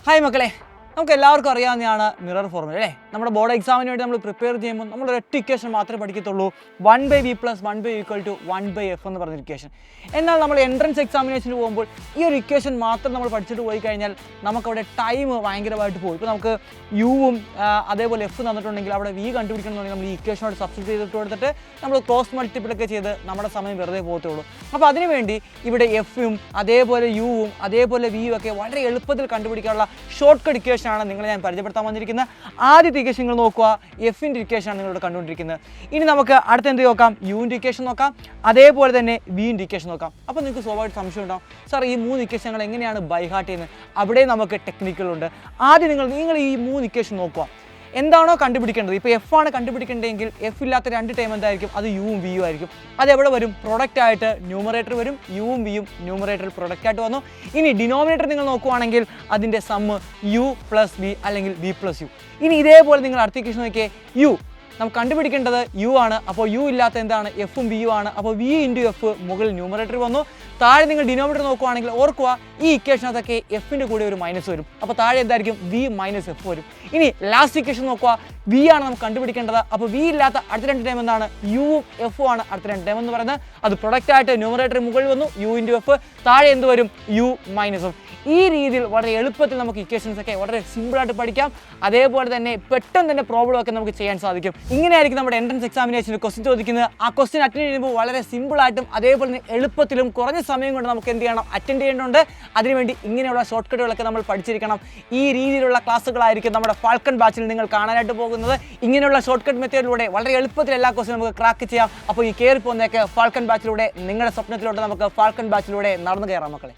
Hi മക്കളെ, നമുക്ക് എല്ലാവർക്കും അറിയാവുന്നതാണ് മിറർ ഫോർമുല അല്ലേ. നമ്മുടെ ബോർഡ് എക്സാമിന് വേണ്ടി നമ്മൾ പ്രിപ്പയർ ചെയ്യുമ്പോൾ നമ്മൾ ഒരൊറ്റ ഇക്വേഷൻ മാത്രമേ പഠിക്കത്തുള്ളൂ, 1/v + 1/u = 1/f എന്ന് പറഞ്ഞ ഇക്വേഷൻ. എന്നാൽ നമ്മൾ എൻട്രൻസ് എക്സാമിനേഷന് പോകുമ്പോൾ ഈ ഒരു ഇക്വേഷൻ മാത്രം നമ്മൾ പഠിച്ചിട്ട് പോയി കഴിഞ്ഞാൽ നമുക്കവിടെ ടൈം ഭയങ്കരമായിട്ട് പോകും. ഇപ്പോൾ നമുക്ക് യുവും അതേപോലെ എഫ് തന്നിട്ടുണ്ടെങ്കിൽ അവിടെ വി കണ്ടുപിടിക്കണമെന്നുണ്ടെങ്കിൽ നമ്മൾ ഈ ഇക്വേഷനോട് സബ്സ്റ്റിറ്റ്യൂട്ട് ചെയ്തിട്ട് കൊടുത്തിട്ട് നമ്മൾ ക്രോസ് മൾട്ടിപ്പിളൊക്കെ ചെയ്ത് നമ്മുടെ സമയം വെറുതെ പോകത്തുള്ളൂ. അപ്പോൾ അതിനുവേണ്ടി ഇവിടെ എഫും അതേപോലെ യുവും അതേപോലെ വിയും ഒക്കെ വളരെ എളുപ്പത്തിൽ കണ്ടുപിടിക്കാനുള്ള ഷോർട്ട് കട്ട് ഇക്വേഷൻ ആണ് നിങ്ങളെ ഞാൻ പരിചയപ്പെടുത്താൻ വന്നിരിക്കുന്നത്. ആദ്യത്തെ ഇക്വേഷൻ നിങ്ങൾ നോക്കുക, എഫിൻ്റെ ഇക്വേഷൻ ആണ് നിങ്ങളിവിടെ കണ്ടുകൊണ്ടിരിക്കുന്നത്. ഇനി നമുക്ക് അടുത്ത എന്ത് നോക്കാം, യുവിൻ്റെ ഇക്വേഷൻ നോക്കാം, അതേപോലെ തന്നെ വിൻ്റെ ഇക്വേഷൻ നോക്കാം. അപ്പോൾ നിങ്ങൾക്ക് സ്വാഭാവികമായിട്ട് സംശയം ഉണ്ടാവും, സാർ ഈ 3 ഇക്വേഷനുകൾ എങ്ങനെയാണ് ബൈ ഹാർട്ട് ചെയ്യുന്നത്? അവിടെ നമുക്ക് ടെക്നിക്കുകളുണ്ട്. ആദ്യം നിങ്ങൾ ഈ 3 ഇക്വേഷൻ നോക്കുക, എന്താണോ കണ്ടുപിടിക്കേണ്ടത്. ഇപ്പോൾ എഫ് ആണ് കണ്ടുപിടിക്കേണ്ടതെങ്കിൽ എഫ് ഇല്ലാത്ത 2 ടൈം എന്തായിരിക്കും, അത് യുവും വിയും ആയിരിക്കും. അതെവിടെ വരും, പ്രൊഡക്റ്റ് ആയിട്ട് ന്യൂമറേറ്റർ വരും, യുവും വിയും ന്യൂമറേറ്ററിൽ പ്രൊഡക്റ്റ് ആയിട്ട് വന്നു. ഇനി ഡിനോമിനേറ്റർ നിങ്ങൾ നോക്കുവാണെങ്കിൽ അതിൻ്റെ സമ്മ് u + v അല്ലെങ്കിൽ v + u. ഇനി ഇതേപോലെ നിങ്ങൾ അടുത്ത ഇക്വേഷൻ നോക്കിയേ, യു നമുക്ക് കണ്ടുപിടിക്കേണ്ടത് യു ആണ്. അപ്പോൾ യു ഇല്ലാത്ത എന്താണ്, എഫും വിയും ആണ്. അപ്പോൾ v × എഫ് മുകളിൽ ന്യൂമറേറ്റർ വന്നു. താഴെ നിങ്ങൾ ഡിനോമിനേറ്റർ നോക്കുവാണെങ്കിൽ ഓർക്കുക, ഈ ഇക്വേഷനകത്തൊക്കെ എഫിൻ്റെ കൂടെ ഒരു മൈനസ് വരും. അപ്പോൾ താഴെ എന്തായിരിക്കും, v - f വരും. ഇനി ലാസ്റ്റ് ഇക്വേഷൻ നോക്കുക, വി ആണ് നമുക്ക് കണ്ടുപിടിക്കേണ്ടത്. അപ്പോൾ വി ഇല്ലാത്ത അടുത്ത 2 ടൈം എന്താണ്, യുവും എഫും ആണ് അടുത്ത 2 ടൈം എന്ന് പറയുന്നത്. അത് പ്രൊഡക്റ്റ് ആയിട്ട് ന്യൂമറേറ്റർ മുകളിൽ വന്നു, u × എഫ്, താഴെ എന്ത് വരും, u - f. ഈ രീതിയിൽ വളരെ എളുപ്പത്തിൽ നമുക്ക് ഇക്വേഷൻസ് ഒക്കെ വളരെ സിമ്പിളായിട്ട് പഠിക്കാം. അതേപോലെ തന്നെ പെട്ടെന്ന് തന്നെ പ്രോബ്ലം ഒക്കെ നമുക്ക് ചെയ്യാൻ സാധിക്കും. ഇങ്ങനെയായിരിക്കും നമ്മുടെ എൻട്രൻസ് എക്സാമിനേഷന് ക്വസ്റ്റ്യൻ ചോദിക്കുന്നത്. ആ ക്വസ്റ്റ്യൻ അറ്റൻഡ് ചെയ്യുമ്പോൾ വളരെ സിമ്പിളായിട്ടും അതേപോലെ തന്നെ എളുപ്പത്തിലും കുറഞ്ഞ സമയം കൊണ്ട് നമുക്ക് എന്ത് ചെയ്യണം, അറ്റൻഡ് ചെയ്യേണ്ടതുണ്ട്. അതിനുവേണ്ടി ഇങ്ങനെയുള്ള ഷോർട്ട് കട്ടുകളൊക്കെ നമ്മൾ പഠിച്ചിരിക്കണം. ഈ രീതിയിലുള്ള ക്ലാസ്സുകളായിരിക്കും നമ്മുടെ ഫാൽക്കൺ ബാച്ചിൽ നിങ്ങൾ കാണാനായിട്ട് പോകുന്നത്. ഇങ്ങനെയുള്ള ഷോർട്ട് കട്ട് മെത്തേഡിലൂടെ വളരെ എളുപ്പത്തിൽ എല്ലാ ക്വസ്റ്റ്യൻ നമുക്ക് ക്രാക്ക് ചെയ്യാം. അപ്പോൾ ഈ കയറി പോകുന്നതൊക്കെ ഫാൽക്കൺ ബാച്ചിലൂടെ നിങ്ങളുടെ സ്വപ്നത്തിലോട്ട് നമുക്ക് ഫാൽക്കൺ ബാച്ചിലൂടെ നടന്നു കയറാം മക്കളെ.